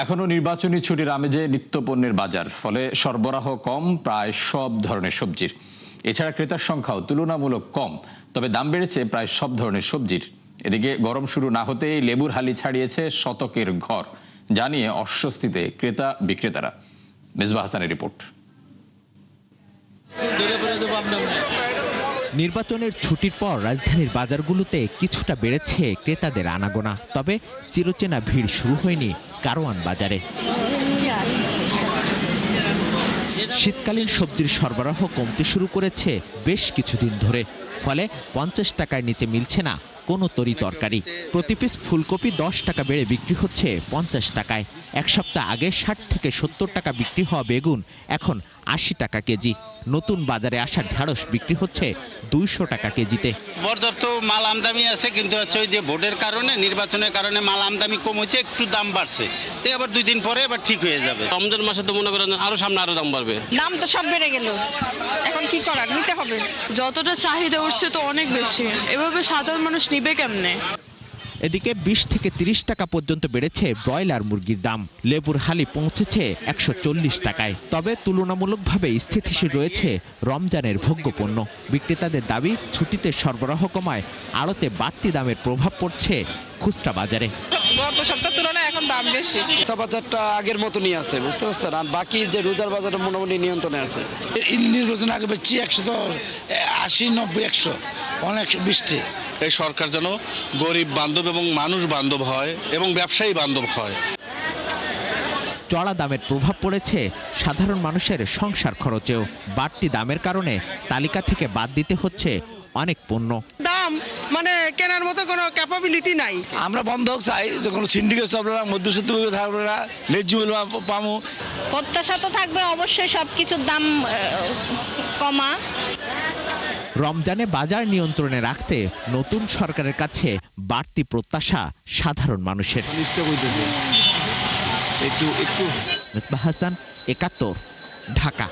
এখনো নির্বাচনী ছুটির আমেজে নিত্যপণ্যের বাজার, ফলে সরবরাহ কম প্রায় সব ধরনের সবজির। এছাড়া ক্রেতার সংখ্যাও তুলনামূলক কম, তবে দাম বেড়েছে প্রায় সব ধরনের সবজির। এদিকে গরম শুরু না হতেই লেবুর হালি ছাড়িয়েছে শতকের ঘর, জানিয়ে অস্বস্তিতে ক্রেতা বিক্রেতারা। মেজবা হাসানের রিপোর্ট। নির্বাচনের ছুটির পর রাজধানীর বাজারগুলোতে কিছুটা বেড়েছে ক্রেতাদের আনাগোনা, তবে চিরচেনা ভিড় শুরু হয়নি কারওয়ান বাজারে। শীতকালীন সবজির সরবরাহ কমতে শুরু করেছে বেশ কিছুদিন ধরে, ফলে 50 টাকার নিচে মিলছে না কোনো তরি তরকারি। প্রতি পিস ফুলকপি 10 টাকা বেড়ে বিক্রি হচ্ছে 50 টাকায়। এক সপ্তাহ আগে 60 থেকে 70 টাকা বিক্রি হওয়া বেগুন এখন 80 টাকা কেজি। নতুন বাজারে আসা ঢেঁড়স বিক্রি হচ্ছে 200 টাকা কেজিতে। পর্যাপ্ত মাল আমদানি আছে, কিন্তু হচ্ছে ওই যে ভোটের কারণে, নির্বাচনের কারণে মাল আমদানি কম হয়েছে, একটু দাম বাড়ছে। তো আবার 2 দিন পরে আবার ঠিক হয়ে যাবে। রমজান মাসে তো মনে করেন আরো সামনে আরো দাম বাড়বে। দাম তো সব বেড়ে গেল, এখন কি করার, নিতে হবে। যতটা চাহিদা উঠছে তো অনেক বেশি, এভাবে সাধারণ মানুষ নিবে কেমনে? এদিকে 20 থেকে 30 টাকা পর্যন্ত বেড়েছে ব্রয়লার মুরগির দাম। লেবুর হালি পৌঁছেছে 140 টাকায়। তবে তুলনামূলকভাবে স্থিতিশীল রয়েছে রমজানের ভোগ্যপণ্য। বিক্রেতাদের দাবি, ছুটিতে সরবরাহ কমায় আড়তে বাড়তি দামের প্রভাব পড়ছে খুচরা বাজারে। গত সপ্তাহের তুলনায় এখন দাম বেশি। বাজারটা আগের মতনই আছে, বুঝতে পারছেন। আর বাকি যে রোজার বাজারটা মোটামুটি নিয়ন্ত্রণে আছে। নির্বাচন আগে বেশি 180, 90, 100, অনেক বৃষ্টি। এই সরকার যেন গরিব বান্ধব এবং মানুষ বান্ধব হয় এবং ব্যবসায়ী বান্ধব হয়। চড়া দামের প্রভাব পড়েছে সাধারণ মানুষের সংসার খরচেও। বাড়তি দামের কারণে তালিকা থেকে বাদ দিতে হচ্ছে অনেক পণ্য। দাম মানে কেনার মতো কোনো ক্যাপাবিলিটি নাই। আমরা বন্ধ হোক চাই, যে কোনো সিন্ডিকেট চলবে না, মধ্যস্থ থাকবে না, ন্যায্য মূল্য পাবো। প্রত্যাশা তো থাকবে অবশ্যই সবকিছুর দাম কমা। রমজানে বাজার নিয়ন্ত্রণে রাখতে নতুন সরকারের কাছে বাড়তি প্রত্যাশা সাধারণ মানুষের। একটু মেজবা হাসান, 71, ঢাকা।